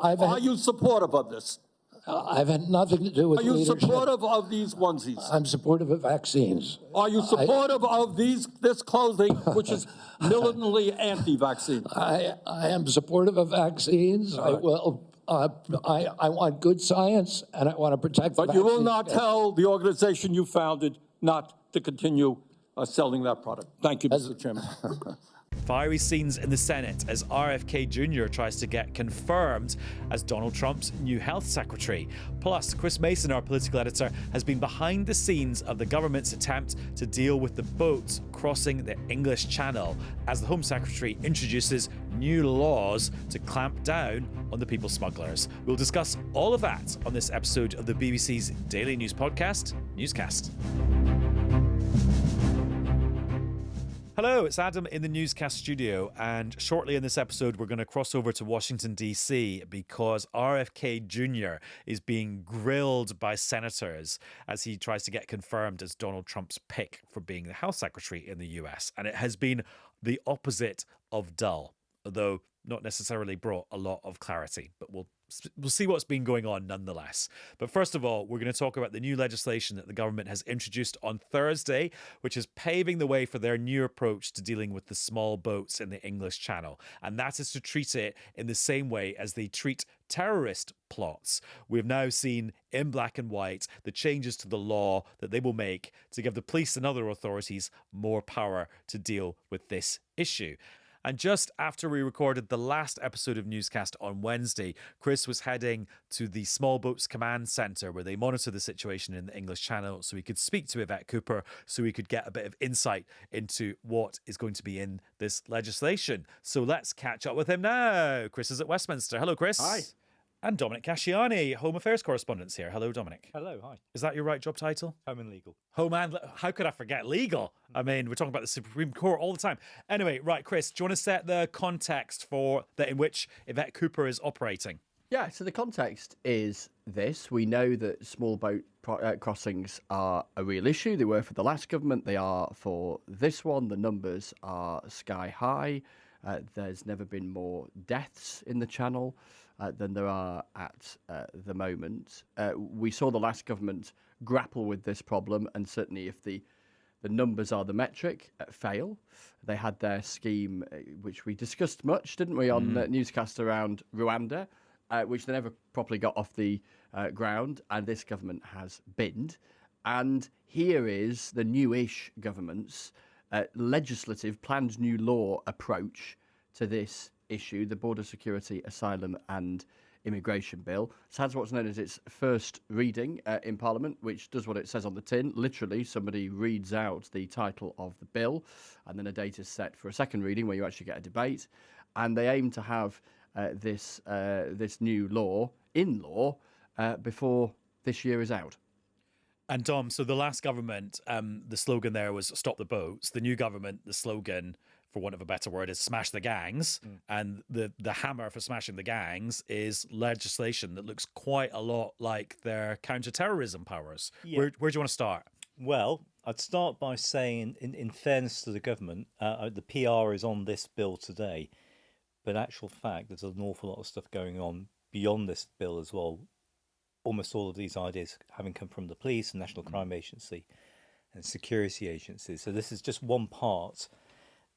Are you supportive of this? I've had nothing to do with leadership. Are you leadership. supportive of these onesies? I'm supportive of vaccines. Are you supportive of this clothing, which is militantly anti-vaccine? I am supportive of vaccines. I want good science, and I want to protect the But you will not tell the organization you founded not to continue selling that product. Thank you, Mr. Chairman. Fiery scenes in the Senate as RFK Jr tries to get confirmed as Donald Trump's new health secretary. Plus, Chris Mason, our political editor, has been behind the scenes of the government's attempt to deal with the boats crossing the English Channel as the Home Secretary introduces new laws to clamp down on the people smugglers. We'll discuss all of that on this episode of the BBC's daily news podcast, Newscast. Hello, it's Adam in the Newscast studio, and shortly in this episode we're going to cross over to Washington DC because RFK Jr is being grilled by senators as he tries to get confirmed as Donald Trump's pick for being the health secretary in the US, and it has been the opposite of dull, although not necessarily brought a lot of clarity, but we'll see what's been going on nonetheless. But first of all, we're going to talk about the new legislation that the government has introduced on Thursday, which is paving the way for their new approach to dealing with the small boats in the English Channel. And that is to treat it in the same way as they treat terrorist plots. We've now seen in black and white the changes to the law that they will make to give the police and other authorities more power to deal with this issue. And just after we recorded the last episode of Newscast on Wednesday, Chris was heading to the Small Boats Command Centre where they monitor the situation in the English Channel so he could speak to Yvette Cooper so he could get a bit of insight into what is going to be in this legislation. So let's catch up with him now. Chris is at Westminster. Hello, Chris. Hi. And Dominic Casciani, Home Affairs correspondent here. Hello, Dominic. Hello, hi. Is that your right job title? Home and Legal. Home and... How could I forget legal? I mean, we're talking about the Supreme Court all the time. Anyway, right, Chris, do you want to set the context for in which Yvette Cooper is operating? Yeah, so the context is this. We know that small boat crossings are a real issue. They were for the last government. They are for this one. The numbers are sky high. There's never been more deaths in the Channel than there are at the moment. We saw the last government grapple with this problem, and certainly if the numbers are the metric, fail. They had their scheme, which we discussed much, didn't we, on Newscast around Rwanda, which they never properly got off the ground, and this government has binned. And here is the newish government's legislative, planned new law approach to this issue, the Border Security, Asylum and Immigration Bill. It's had what's known as its first reading in Parliament, which does what it says on the tin. Literally, somebody reads out the title of the bill, and then a date is set for a second reading where you actually get a debate. And they aim to have this new law in law before this year is out. And Dom, so the last government, the slogan there was "Stop the Boats." The new government, the slogan, for want of a better word, is "Smash the Gangs." And the hammer for smashing the gangs is legislation that looks quite a lot like their counter-terrorism powers. Yeah. Where do you want to start? Well, I'd start by saying, in fairness to the government, the PR is on this bill today. But in actual fact, there's an awful lot of stuff going on beyond this bill as well. Almost all of these ideas having come from the police and National Crime Agency and security agencies. So this is just one part,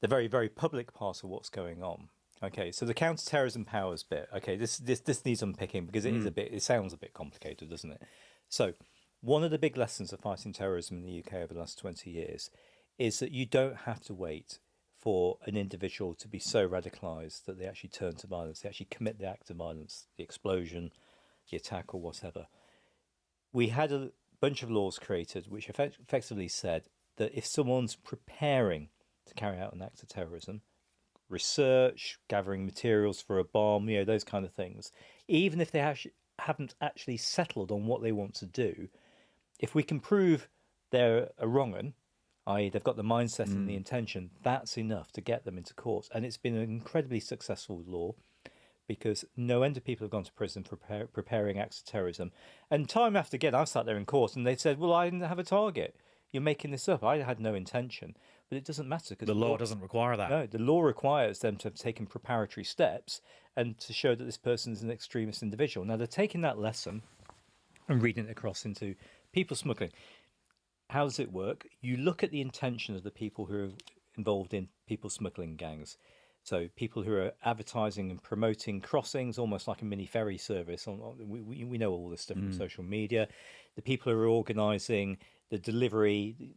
the very, very public part of what's going on. Okay, so the counter-terrorism powers bit. Okay, this needs unpicking because it sounds a bit complicated, doesn't it? So one of the big lessons of fighting terrorism in the UK over the last 20 years is that you don't have to wait for an individual to be so radicalised that they actually turn to violence, they actually commit the act of violence, the explosion, the attack or whatever. We had a bunch of laws created which effectively said that if someone's preparing to carry out an act of terrorism, research, gathering materials for a bomb, those kind of things, even if they haven't actually settled on what they want to do, if we can prove they're a wrong-un, i.e. they've got the mindset and the intention, that's enough to get them into court. And it's been an incredibly successful law because no end of people have gone to prison for preparing acts of terrorism. And time after again, I've sat there in court and they said, well, I didn't have a target. You're making this up. I had no intention. but it doesn't matter because The law doesn't require that. No, the law requires them to have taken preparatory steps and to show that this person is an extremist individual. Now, they're taking that lesson and reading it across into people smuggling. How does it work? You look at the intention of the people who are involved in people smuggling gangs. So people who are advertising and promoting crossings, almost like a mini ferry service. We know all this stuff from social media. The people who are organising the delivery,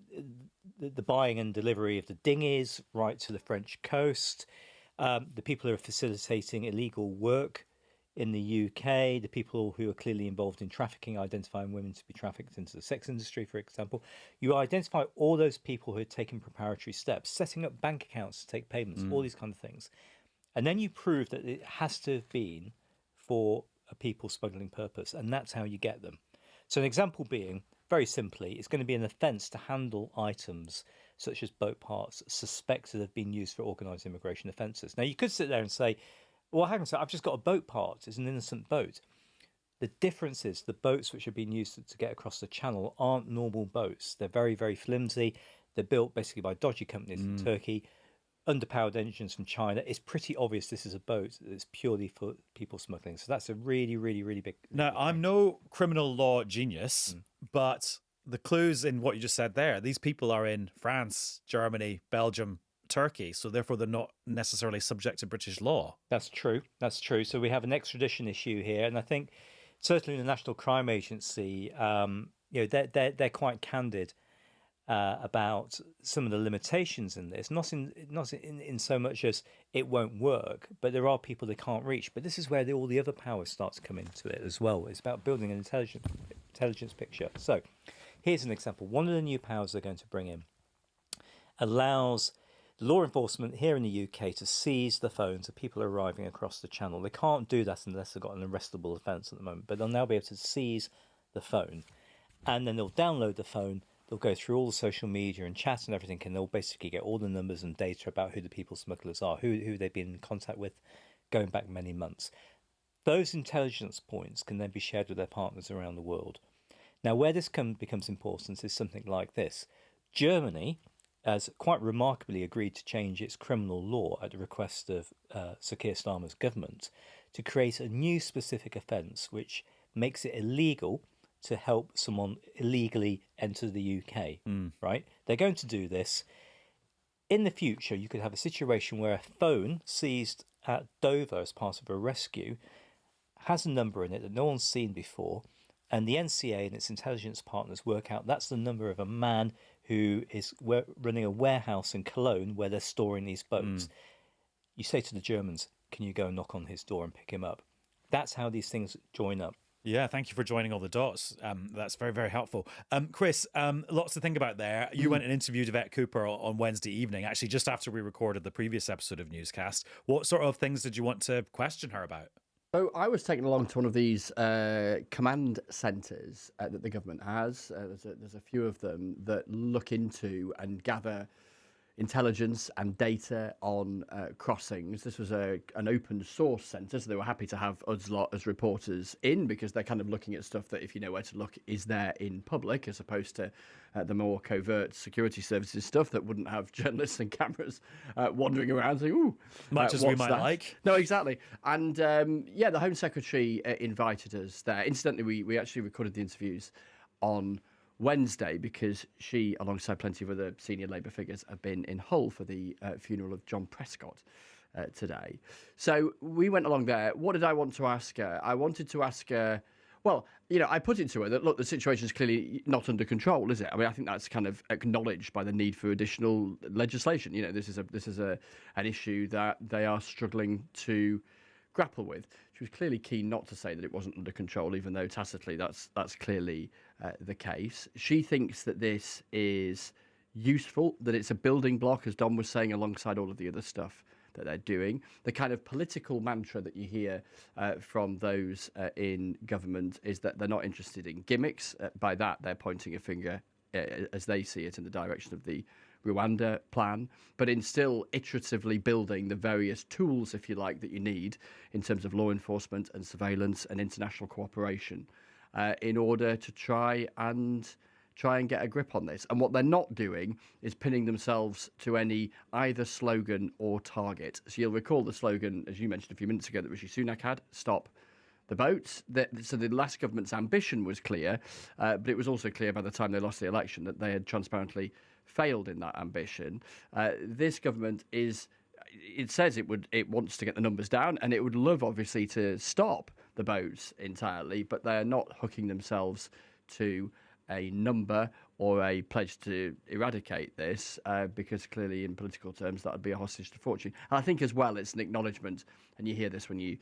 the buying and delivery of the dinghies right to the French coast. The people who are facilitating illegal work in the UK, the people who are clearly involved in trafficking, identifying women to be trafficked into the sex industry, for example. You identify all those people who are taking preparatory steps, setting up bank accounts to take payments, all these kind of things. And then you prove that it has to have been for a people smuggling purpose, and that's how you get them. So an example being, very simply, it's going to be an offence to handle items such as boat parts suspected of being used for organised immigration offences. Now, you could sit there and say, well, hang on a second, I've just got a boat part. It's an innocent boat. The difference is the boats which are being used to get across the channel aren't normal boats. They're very, very flimsy. They're built basically by dodgy companies in Turkey, underpowered engines from China. It's pretty obvious this is a boat that's purely for people smuggling. So that's a really, really, really big... Now, I'm no criminal law genius, but the clues in what you just said there, these people are in France, Germany, Belgium, Turkey, so therefore they're not necessarily subject to British law. That's true. That's true. So we have an extradition issue here, and I think certainly the National Crime Agency, they're quite candid about some of the limitations in this. Not in so much as it won't work, but there are people they can't reach. But this is where all the other powers start to come into it as well. It's about building an intelligence picture. So here's an example. One of the new powers they're going to bring in allows law enforcement here in the UK to seize the phones of people arriving across the channel. They can't do that unless they've got an arrestable offence at the moment, but they'll now be able to seize the phone, and then they'll download the phone. They'll go through all the social media and chat and everything, and they'll basically get all the numbers and data about who the people smugglers are, who they've been in contact with going back many months. Those intelligence points can then be shared with their partners around the world. Now, where this becomes important is something like this. Germany has quite remarkably agreed to change its criminal law at the request of Sir Keir Starmer's government to create a new specific offence which makes it illegal to help someone illegally enter the UK, right? They're going to do this. In the future, you could have a situation where a phone seized at Dover as part of a rescue has a number in it that no one's seen before, and the NCA and its intelligence partners work out that's the number of a man who is running a warehouse in Cologne where they're storing these boats. You say to the Germans, can you go and knock on his door and pick him up? That's how these things join up. Yeah, thank you for joining all the dots. That's very, very helpful. Chris, lots to think about there. You went and interviewed Yvette Cooper on Wednesday evening, actually just after we recorded the previous episode of Newscast. What sort of things did you want to question her about? So I was taken along to one of these command centres that the government has. There's a few of them that look into and gather intelligence and data on crossings. This was an open source centre, so they were happy to have us lot as reporters in, because they're kind of looking at stuff that, if you know where to look, is there in public, as opposed to the more covert security services stuff that wouldn't have journalists and cameras wandering around saying, ooh, Much as we what's might that? like. No, exactly. And the Home Secretary invited us there. Incidentally, we actually recorded the interviews on Wednesday because she, alongside plenty of other senior Labour figures, have been in Hull for the funeral of John Prescott today. So we went along there. What did I want to ask her? I wanted to ask her, well, I put it to her that, look, the situation is clearly not under control, is it? I mean, I think that's kind of acknowledged by the need for additional legislation. This is an issue that they are struggling to grapple with. She was clearly keen not to say that it wasn't under control, even though tacitly that's clearly the case. She thinks that this is useful, that it's a building block, as Dom was saying, alongside all of the other stuff that they're doing. The kind of political mantra that you hear from those in government is that they're not interested in gimmicks. By that, they're pointing a finger, as they see it, in the direction of the Rwanda plan, but in still iteratively building the various tools, if you like, that you need in terms of law enforcement and surveillance and international cooperation in order to try and try and get a grip on this. And what they're not doing is pinning themselves to any either slogan or target. So you'll recall the slogan, as you mentioned a few minutes ago, that Rishi Sunak had, stop the boats. So the last government's ambition was clear, but it was also clear by the time they lost the election that they had transparently failed in that ambition. This government it says it wants to get the numbers down, and it would love, obviously, to stop the boats entirely, but they're not hooking themselves to a number or a pledge to eradicate this, because clearly, in political terms, that would be a hostage to fortune. And I think as well, it's an acknowledgement, and you hear this when you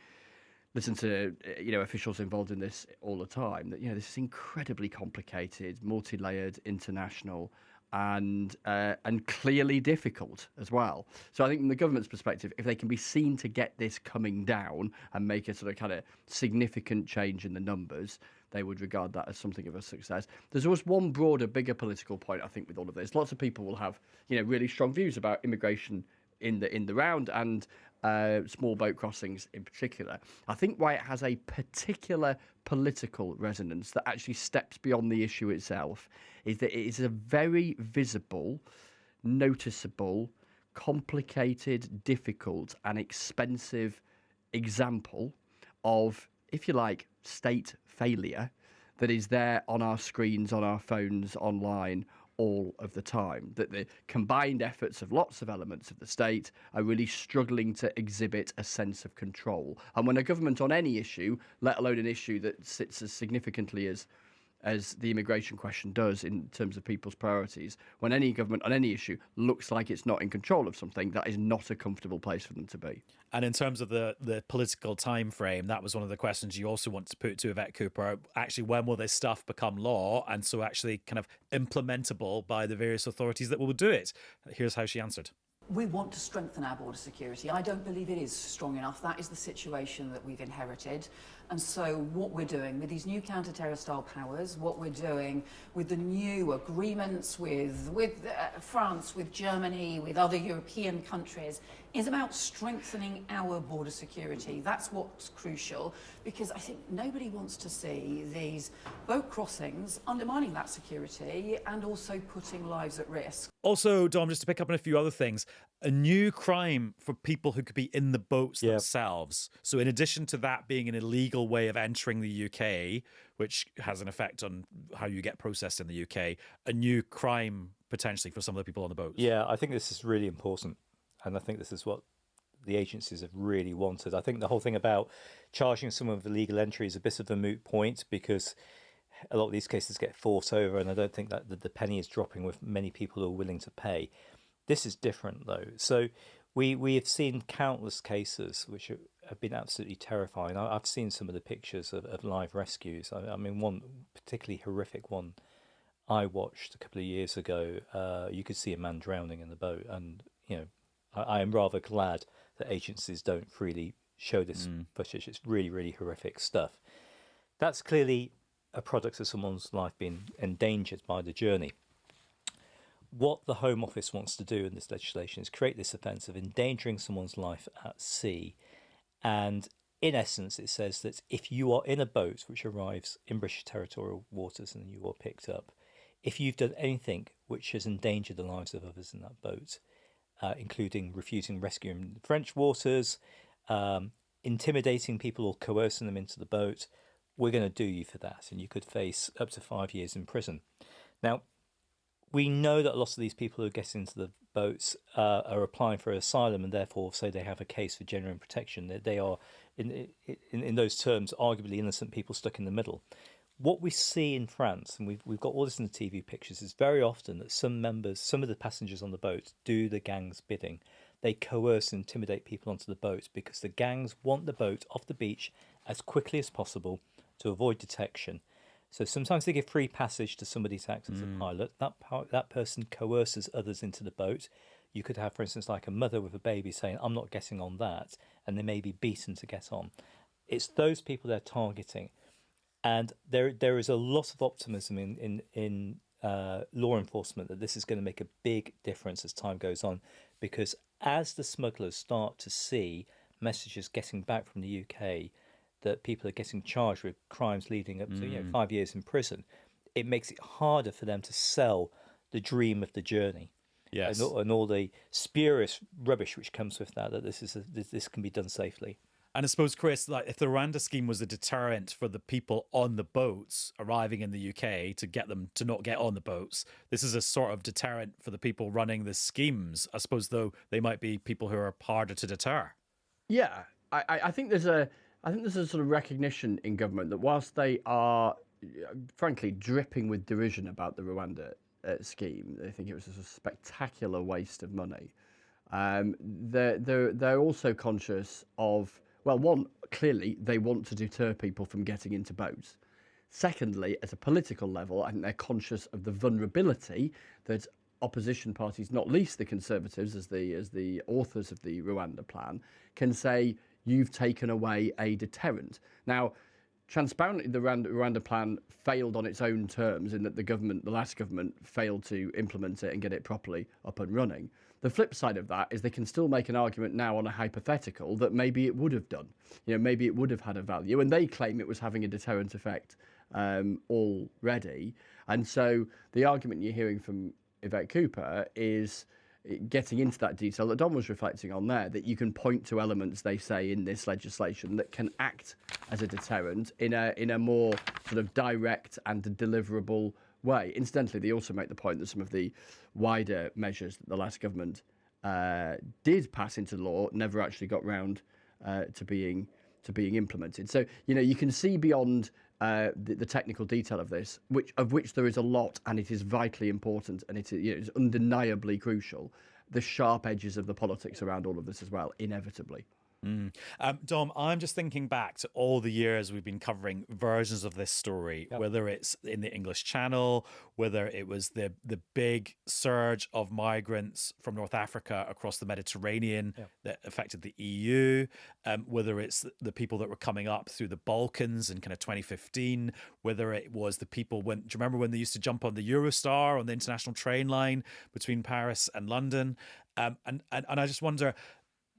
listen to officials involved in this all the time, that this is incredibly complicated, multi-layered, international, and clearly difficult as well. So I think from the government's perspective, if they can be seen to get this coming down and make a sort of kind of significant change in the numbers, they would regard that as something of a success. There's always one broader, bigger political point, I think, with all of this. Lots of people will have, really strong views about immigration in the round, and small boat crossings in particular. I think why it has a particular political resonance that actually steps beyond the issue itself is that it is a very visible, noticeable, complicated, difficult and expensive example of, if you like, state failure that is there on our screens, on our phones, online, all of the time. That the combined efforts of lots of elements of the state are really struggling to exhibit a sense of control. And when a government on any issue, let alone an issue that sits as significantly as the immigration question does in terms of people's priorities, when any government on any issue looks like it's not in control of something, that is not a comfortable place for them to be. And in terms of the political time frame, that was one of the questions you also want to put to Yvette Cooper. Actually, when will this stuff become law and so actually kind of implementable by the various authorities that will do it? Here's how she answered. We want to strengthen our border security. I don't believe it is strong enough. That is the situation that we've inherited. And so what we're doing with these new counter-terror style powers, what we're doing with the new agreements with France, with Germany, with other European countries, is about strengthening our border security. That's what's crucial, because I think nobody wants to see these boat crossings undermining that security and also putting lives at risk. Also, Dom, just to pick up on a few other things, a new crime for people who could be in the boats themselves. So in addition to that being an illegal way of entering the UK, which has an effect on how you get processed in the UK, a new crime potentially for some of the people on the boats. Yeah, I think this is really important. And I think this is what the agencies have really wanted. I think the whole thing about charging someone with illegal entry is a bit of a moot point, because a lot of these cases get fought over, and I don't think that the penny is dropping with many people who are willing to pay. This is different, though. So we have seen countless cases which have been absolutely terrifying. I've seen some of the pictures of live rescues. I mean, one particularly horrific one I watched a couple of years ago. You could see a man drowning in the boat, and I am rather glad that agencies don't freely show this footage. It's really, really horrific stuff. That's clearly a product of someone's life being endangered by the journey. What the Home Office wants to do in this legislation is create this offence of endangering someone's life at sea. And in essence, it says that if you are in a boat which arrives in British territorial waters and you are picked up, if you've done anything which has endangered the lives of others in that boat, including refusing rescue in French waters, intimidating people or coercing them into the boat, we're going to do you for that, and you could face up to 5 years in prison. Now, we know that a lot of these people who get into the boats are applying for asylum, and therefore say they have a case for genuine protection. They are, in those terms, arguably innocent people stuck in the middle. What we see in France, and we've got all this in the TV pictures, is very often that some of the passengers on the boat do the gang's bidding. They coerce and intimidate people onto the boat because the gangs want the boat off the beach as quickly as possible to avoid detection. So sometimes they give free passage to somebody to act as a pilot. That person coerces others into the boat. You could have, for instance, like a mother with a baby saying, I'm not getting on that, and they may be beaten to get on. It's those people they're targeting. And there is a lot of optimism in law enforcement that this is going to make a big difference as time goes on, because as the smugglers start to see messages getting back from the UK that people are getting charged with crimes leading up to 5 years in prison, it makes it harder for them to sell the dream of the journey. Yes. And all the spurious rubbish which comes with that this can be done safely. And I suppose, Chris, like if the Rwanda scheme was a deterrent for the people on the boats arriving in the UK to get them to not get on the boats, this is a sort of deterrent for the people running the schemes. I suppose, though, they might be people who are harder to deter. Yeah, I think there's a sort of recognition in government that whilst they are, frankly, dripping with derision about the Rwanda scheme, they think it was a spectacular waste of money. They're also conscious of, well, one, clearly they want to deter people from getting into boats. Secondly, at a political level, I think they're conscious of the vulnerability that opposition parties, not least the Conservatives, as the authors of the Rwanda plan, can say you've taken away a deterrent. Now, transparently, the Rwanda plan failed on its own terms in that the last government, failed to implement it and get it properly up and running. The flip side of that is they can still make an argument now on a hypothetical that maybe it would have done. Maybe it would have had a value, and they claim it was having a deterrent effect already. And so the argument you're hearing from Yvette Cooper is getting into that detail that Don was reflecting on there, that you can point to elements, they say, in this legislation that can act as a deterrent in a more sort of direct and deliverable way. Incidentally, they also make the point that some of the wider measures that the last government did pass into law never actually got round to being implemented. So you can see beyond the technical detail of this, which there is a lot, and it is vitally important, and it is undeniably crucial. The sharp edges of the politics around all of this as well, inevitably. Dom, I'm just thinking back to all the years we've been covering versions of this story, whether it's in the English Channel, whether it was the big surge of migrants from North Africa across the Mediterranean that affected the EU, whether it's the people that were coming up through the Balkans in kind of 2015, whether it was the people do you remember when they used to jump on the Eurostar on the international train line between Paris and London? And I just wonder,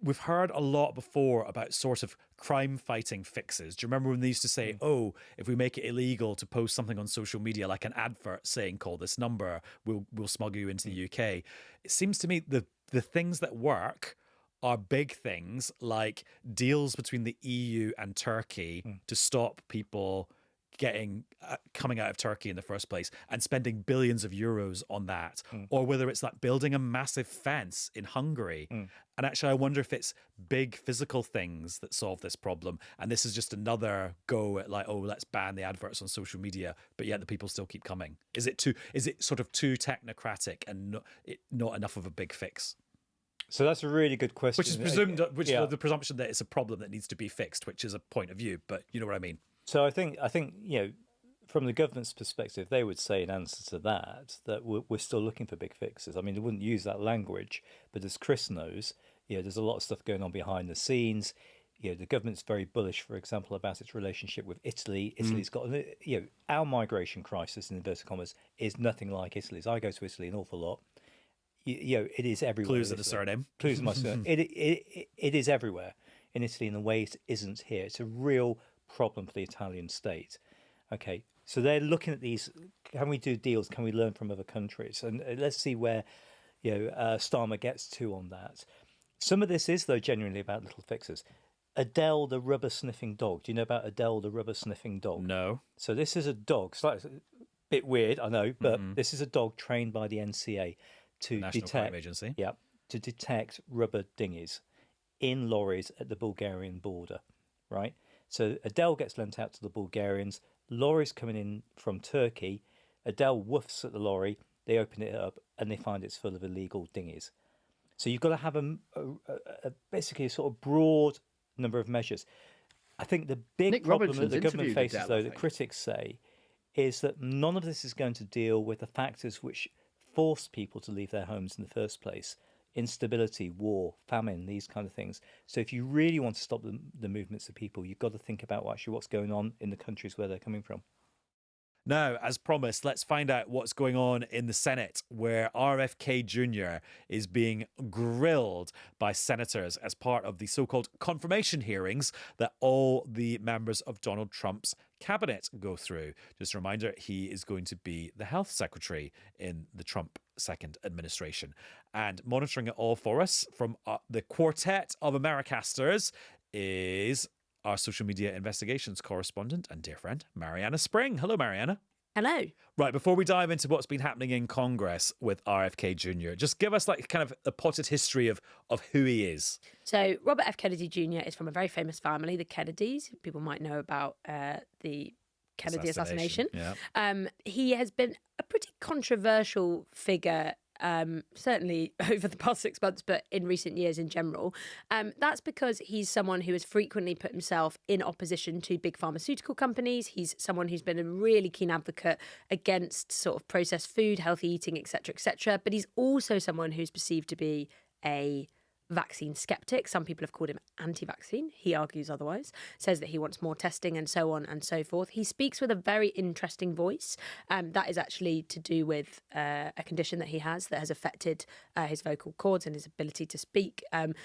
we've heard a lot before about sort of crime-fighting fixes. Do you remember when they used to say, oh, if we make it illegal to post something on social media, like an advert saying, call this number, we'll smuggle you into the UK? It seems to me the things that work are big things like deals between the EU and Turkey to stop people coming out of Turkey in the first place and spending billions of euros on that, or whether it's like building a massive fence in Hungary. And actually, I wonder if it's big physical things that solve this problem, and this is just another go at like, oh, let's ban the adverts on social media, but yet the people still keep coming. Is it sort of too technocratic and not enough of a big fix? So that's a really good question. Which is presumed, is the presumption that it's a problem that needs to be fixed, which is a point of view, but you know what I mean. So I think from the government's perspective, they would say in answer to that we're still looking for big fixes. I mean, they wouldn't use that language, but as Chris knows, there's a lot of stuff going on behind the scenes. The government's very bullish, for example, about its relationship with Italy. Italy's got, our migration crisis, in inverted commas, is nothing like Italy's. I go to Italy an awful lot. It is everywhere. Clues in the surname. Clues in my surname. It is everywhere in Italy in a way it isn't here. It's a real problem for the Italian state. Okay, so they're looking at these. Can we do deals? Can we learn from other countries? And let's see where Starmer gets to on that. Some of this is, though, genuinely about little fixes. Adele the rubber sniffing dog. Do you know about Adele the rubber sniffing dog? No. So this is a dog. Slightly a bit weird, I know, but this is a dog trained by the NCA to National Crime Agency. Yeah, to detect rubber dinghies in lorries at the Bulgarian border, right? So Adele gets lent out to the Bulgarians. Lorries coming in from Turkey. Adele woofs at the lorry. They open it up and they find it's full of illegal dinghies. So you've got to have basically a sort of broad number of measures. I think the big problem that the government faces, though, that critics say, is that none of this is going to deal with the factors which force people to leave their homes in the first place. Instability, war, famine, these kind of things. So if you really want to stop the movements of people, you've got to think about what's going on in the countries where they're coming from. Now, as promised, let's find out what's going on in the Senate, where RFK Jr. is being grilled by senators as part of the so-called confirmation hearings that all the members of Donald Trump's cabinet go through. Just a reminder, he is going to be the health secretary in the Trump second administration. And monitoring it all for us from the quartet of Americasters is our social media investigations correspondent and dear friend, Mariana Spring. Hello, Mariana. Hello. Right, before we dive into what's been happening in Congress with RFK Jr., just give us like kind of a potted history of who he is. So Robert F. Kennedy Jr. is from a very famous family, the Kennedys. People might know about the Kennedy assassination. Yeah. He has been a pretty controversial figure, certainly over the past 6 months, but in recent years in general. That's because he's someone who has frequently put himself in opposition to big pharmaceutical companies. He's someone who's been a really keen advocate against sort of processed food, healthy eating, etc., etc. But he's also someone who's perceived to be a vaccine skeptic. Some people have called him anti-vaccine. He argues otherwise, says that he wants more testing and so on and so forth. He speaks with a very interesting voice. That is actually to do with a condition that he has that has affected his vocal cords and his ability to speak.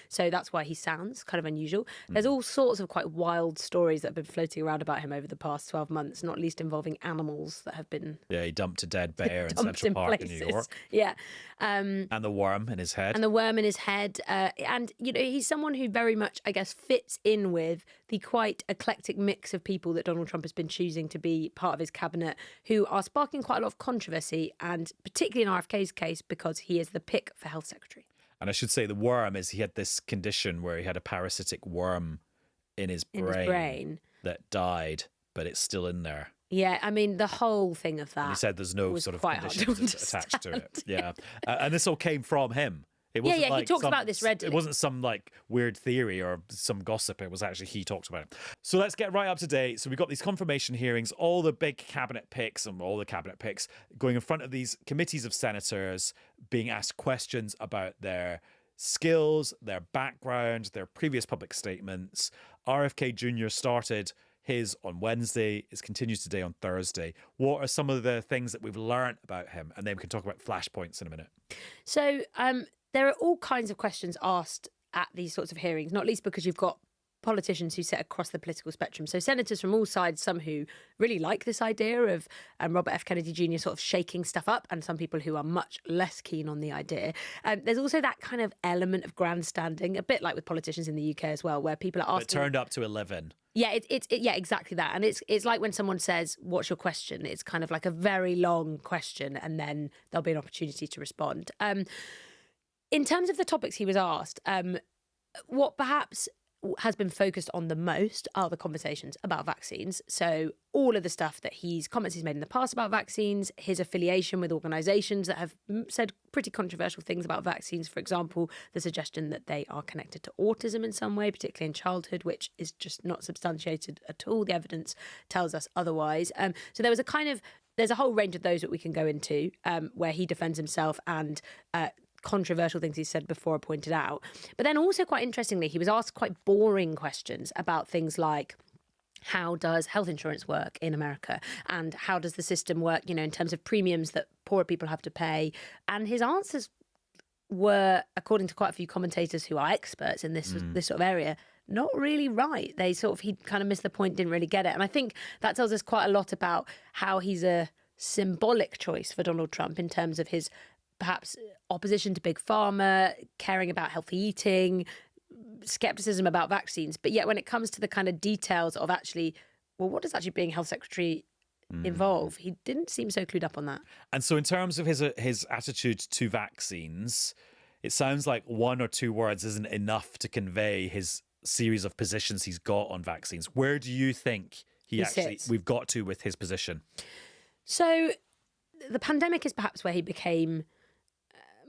So that's why he sounds kind of unusual. There's all sorts of quite wild stories that have been floating around about him over the past 12 months, not least involving animals that have been... Yeah, he dumped a dead bear in Central Park in New York. Yeah. And the worm in his head. And the worm in his head. And, you know, he's someone who very much, I guess, fits in with the quite eclectic mix of people that Donald Trump has been choosing to be part of his cabinet, who are sparking quite a lot of controversy, and particularly in RFK's case, because he is the pick for health secretary. And I should say the worm is he had this condition where he had a parasitic worm in his brain that died, but it's still in there. Yeah, I mean, the whole thing of that. And he said there's no sort of conditions attached to it. Yeah. And this all came from him. It wasn't he talks about this readily. It wasn't some like weird theory or some gossip. It was actually he talked about it. So let's get right up to date. So we've got these confirmation hearings, all the big cabinet picks and all the cabinet picks going in front of these committees of senators being asked questions about their skills, their background, their previous public statements. RFK Jr. started his on Wednesday. It continues today on Thursday. What are some of the things that we've learned about him? And then we can talk about flashpoints in a minute. So, there are all kinds of questions asked at these sorts of hearings, not least because you've got politicians who sit across the political spectrum. So senators from all sides, some who really like this idea of Robert F. Kennedy Jr. sort of shaking stuff up, and some people who are much less keen on the idea. There's also that kind of element of grandstanding, a bit like with politicians in the UK as well, where people are asking... It turned up to 11. Yeah, yeah, exactly that. And it's like when someone says, "What's your question?" It's kind of like a very long question, and then there'll be an opportunity to respond. In terms of the topics he was asked, what perhaps has been focused on the most are the conversations about vaccines. So all of the stuff that comments he's made in the past about vaccines, his affiliation with organisations that have said pretty controversial things about vaccines. For example, the suggestion that they are connected to autism in some way, particularly in childhood, which is just not substantiated at all. The evidence tells us otherwise. So there's a whole range of those that we can go into where he defends himself and controversial things he said before are pointed out. But then also quite interestingly, he was asked quite boring questions about things like, how does health insurance work in America? And how does the system work, you know, in terms of premiums that poorer people have to pay? And his answers were, according to quite a few commentators who are experts in this sort of area, not really right. He kind of missed the point, didn't really get it. And I think that tells us quite a lot about how he's a symbolic choice for Donald Trump in terms of his perhaps opposition to big pharma, caring about healthy eating, skepticism about vaccines. But yet when it comes to the kind of details of actually, well, what does actually being health secretary involve? He didn't seem so clued up on that. And so in terms of his attitude to vaccines, it sounds like one or two words isn't enough to convey his series of positions he's got on vaccines. Where do you think we've got to with his position? So the pandemic is perhaps where he became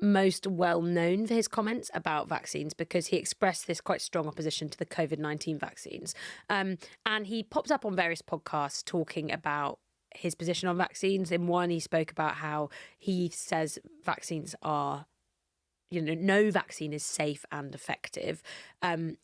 most well known for his comments about vaccines, because he expressed this quite strong opposition to the COVID-19 vaccines. And he popped up on various podcasts talking about his position on vaccines. In one, he spoke about how he says vaccines are, no vaccine is safe and effective.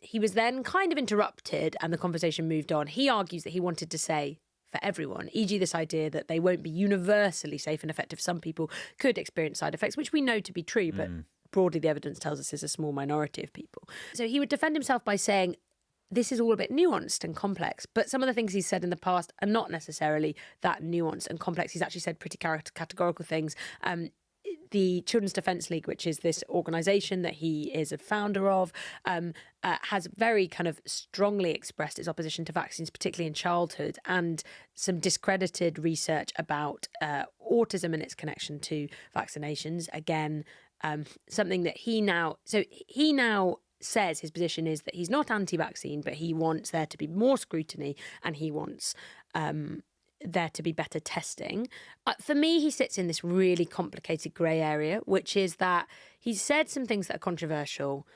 He was then kind of interrupted and the conversation moved on. He argues that he wanted to say for everyone, e.g. this idea that they won't be universally safe and effective. Some people could experience side effects, which we know to be true, but broadly the evidence tells us is a small minority of people. So he would defend himself by saying, this is all a bit nuanced and complex, but some of the things he's said in the past are not necessarily that nuanced and complex. He's actually said pretty categorical things. The Children's Defence League, which is this organisation that he is a founder of, has very kind of strongly expressed its opposition to vaccines, particularly in childhood, and some discredited research about autism and its connection to vaccinations. Again, something that he now says his position is that he's not anti-vaccine, but he wants there to be more scrutiny and he wants there to be better testing. For me, he sits in this really complicated grey area, which is that he's said some things that are controversial.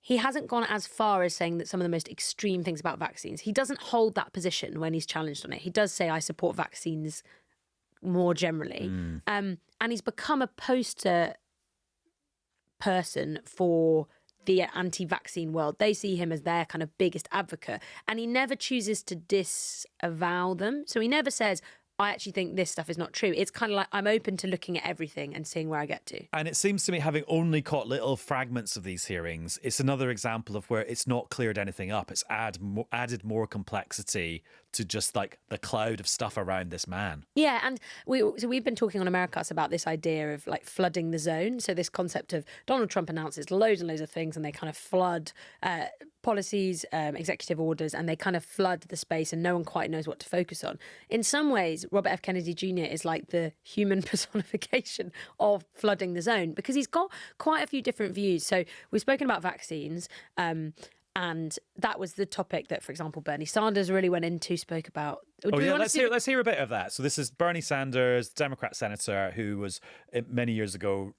He hasn't gone as far as saying that some of the most extreme things about vaccines. He doesn't hold that position when he's challenged on it. He does say, I support vaccines more generally. And he's become a poster person for the anti-vaccine world. They see him as their kind of biggest advocate, and he never chooses to disavow them. So he never says, I actually think this stuff is not true. It's kind of like, I'm open to looking at everything and seeing where I get to. And it seems to me, having only caught little fragments of these hearings, it's another example of where it's not cleared anything up. It's added more complexity to just like the cloud of stuff around this man. Yeah, and we've been talking on Americast about this idea of like flooding the zone. So this concept of Donald Trump announces loads and loads of things and they kind of flood policies, executive orders, and they kind of flood the space and no one quite knows what to focus on. In some ways, Robert F. Kennedy Jr. is like the human personification of flooding the zone because he's got quite a few different views. So we've spoken about vaccines, and that was the topic that, for example, Bernie Sanders really went into, spoke about. Let's hear a bit of that. So this is Bernie Sanders, Democrat senator, who was many years ago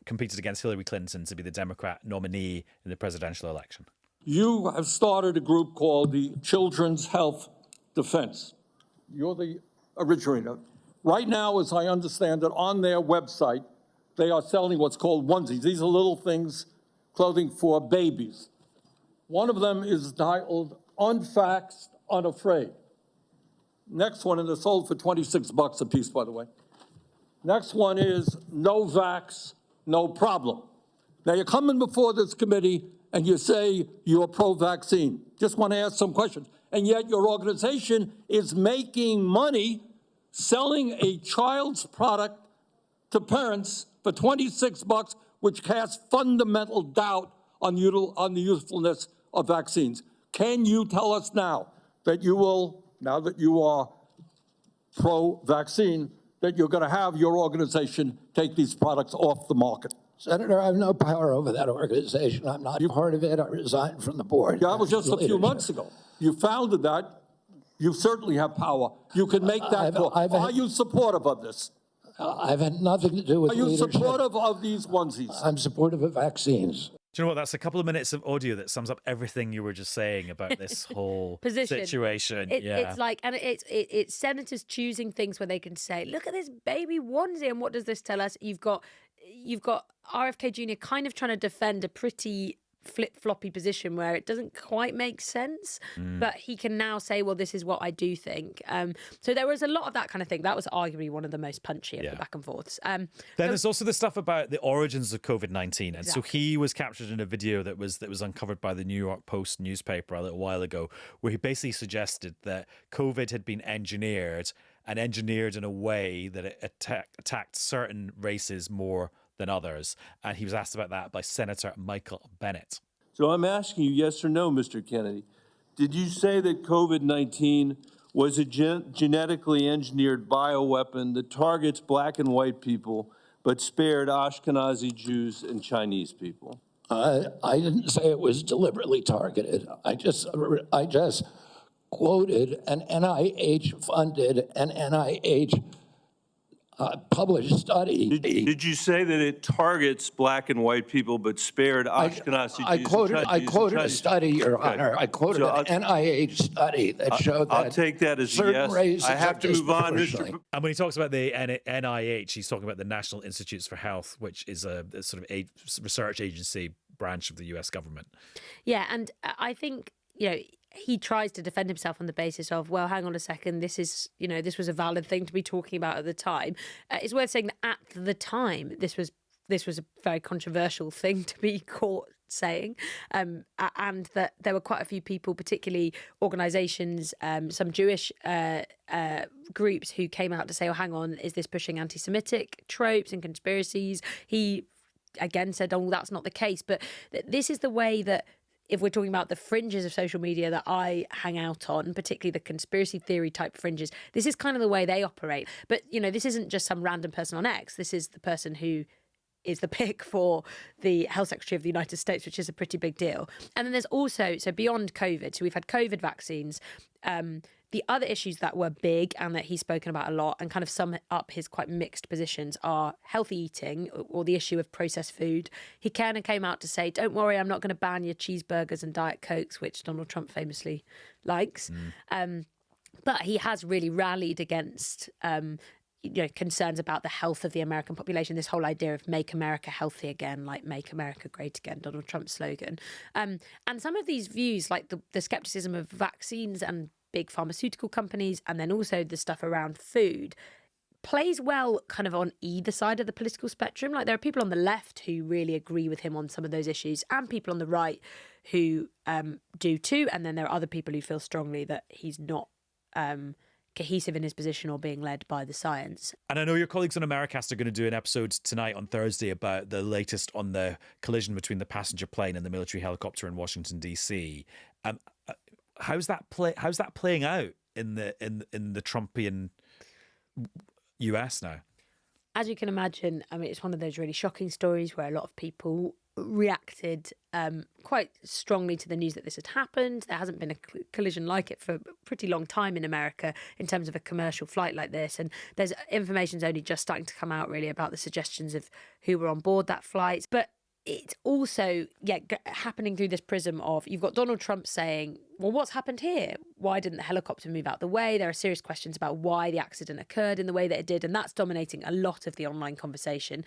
competed against Hillary Clinton to be the Democrat nominee in the presidential election. You have started a group called the Children's Health Defense. You're the originator. Right now, as I understand it, on their website, they are selling what's called onesies. These are little things, clothing for babies. One of them is titled Unvaxxed, Unafraid. Next one, and they're sold for $26 a piece, by the way. Next one is No Vax, No Problem. Now, you're coming before this committee and you say you're pro-vaccine. Just want to ask some questions. And yet your organization is making money selling a child's product to parents for $26, which casts fundamental doubt on the usefulness of vaccines. Can you tell us now that you will, now that you are pro-vaccine, that you're going to have your organization take these products off the market? Senator, I have no power over that organization. I'm not part of it. I resigned from the board. Yeah, that was just a few months ago. You founded that. You certainly have power. You can make that call. Are you supportive of this? I've had nothing to do with leadership. Are you supportive of these onesies? I'm supportive of vaccines. Do you know what? That's a couple of minutes of audio that sums up everything you were just saying about this whole situation. It's like, and it's senators choosing things where they can say, look at this baby onesie, and what does this tell us? You've got RFK Jr. kind of trying to defend a pretty flip-floppy position where it doesn't quite make sense, but he can now say, well, this is what I do think. So there was a lot of that kind of thing. That was arguably one of the most punchy of the back and forths. Then there's also the stuff about the origins of COVID-19. And so he was captured in a video that was uncovered by the New York Post newspaper a little while ago, where he basically suggested that COVID had been engineered in a way that it attacked certain races more than others. And he was asked about that by Senator Michael Bennet. So I'm asking you, yes or no, Mr. Kennedy, did you say that COVID-19 was a genetically engineered bioweapon that targets black and white people but spared Ashkenazi Jews and Chinese people? I didn't say it was deliberately targeted. I just quoted an NIH-funded and NIH published study. Did you say that it targets black and white people but spared Ashkenazi Jews? I quoted a study, Your Honor. I quoted an NIH study that showed that I'll take that as a certain yes. races I have to move on, Mr. And when he talks about the NIH, he's talking about the National Institutes for Health, which is a sort of a research agency branch of the US government. Yeah, and I think, he tries to defend himself on the basis of, well, hang on a second, this is, this was a valid thing to be talking about at the time. It's worth saying that at the time, this was a very controversial thing to be caught saying, and that there were quite a few people, particularly organisations, some Jewish groups who came out to say, oh, hang on, is this pushing anti-Semitic tropes and conspiracies? He, again, said, oh, that's not the case. But this is the way that, if we're talking about the fringes of social media that I hang out on, particularly the conspiracy theory type fringes, this is kind of the way they operate. But, this isn't just some random person on X. This is the person who is the pick for the Health Secretary of the United States, which is a pretty big deal. And then there's also, so beyond COVID, so we've had COVID vaccines, the other issues that were big and that he's spoken about a lot and kind of sum up his quite mixed positions are healthy eating or the issue of processed food. He kind of came out to say, don't worry, I'm not going to ban your cheeseburgers and Diet Cokes, which Donald Trump famously likes. But he has really rallied against concerns about the health of the American population, this whole idea of make America healthy again, like make America great again, Donald Trump's slogan. And some of these views, like the skepticism of vaccines and big pharmaceutical companies, and then also the stuff around food, plays well kind of on either side of the political spectrum. Like there are people on the left who really agree with him on some of those issues and people on the right who do too. And then there are other people who feel strongly that he's not cohesive in his position or being led by the science. And I know your colleagues on Americast are going to do an episode tonight on Thursday about the latest on the collision between the passenger plane and the military helicopter in Washington, D.C. How's that playing out in the Trumpian US now? As you can imagine, I mean, it's one of those really shocking stories where a lot of people reacted quite strongly to the news that this had happened. There hasn't been a collision like it for a pretty long time in America in terms of a commercial flight like this. And there's information's only just starting to come out really about the suggestions of who were on board that flight. But it's also, happening through this prism of you've got Donald Trump saying, well, what's happened here? Why didn't the helicopter move out the way? There are serious questions about why the accident occurred in the way that it did. And that's dominating a lot of the online conversation.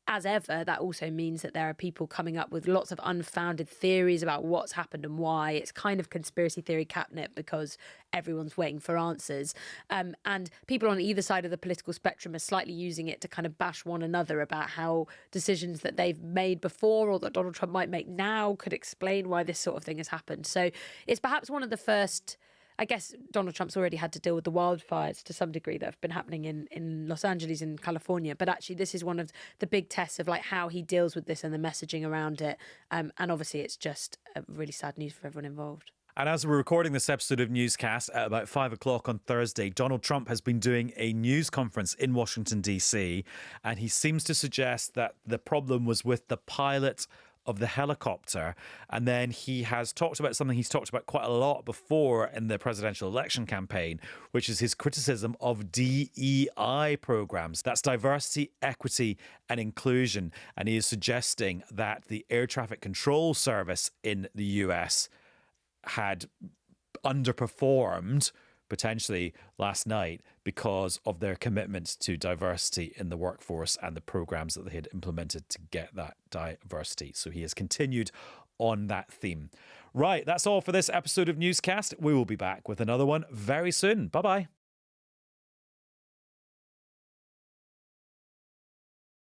As ever, that also means that there are people coming up with lots of unfounded theories about what's happened and why. It's kind of conspiracy theory catnip because everyone's waiting for answers. And people on either side of the political spectrum are slightly using it to kind of bash one another about how decisions that they've made before or that Donald Trump might make now could explain why this sort of thing has happened. So it's perhaps one of the first... I guess Donald Trump's already had to deal with the wildfires to some degree that have been happening in Los Angeles and California. But actually, this is one of the big tests of like how he deals with this and the messaging around it. And obviously, it's just really sad news for everyone involved. And as we're recording this episode of Newscast at about 5 o'clock on Thursday, Donald Trump has been doing a news conference in Washington, D.C. And he seems to suggest that the problem was with the pilot of the helicopter. And then he has talked about something he's talked about quite a lot before in the presidential election campaign, which is his criticism of DEI programs. That's diversity, equity, and inclusion. And he is suggesting that the air traffic control service in the US had underperformed potentially last night because of their commitment to diversity in the workforce and the programs that they had implemented to get that diversity. So he has continued on that theme. Right, that's all for this episode of Newscast. We will be back with another one very soon. Bye-bye.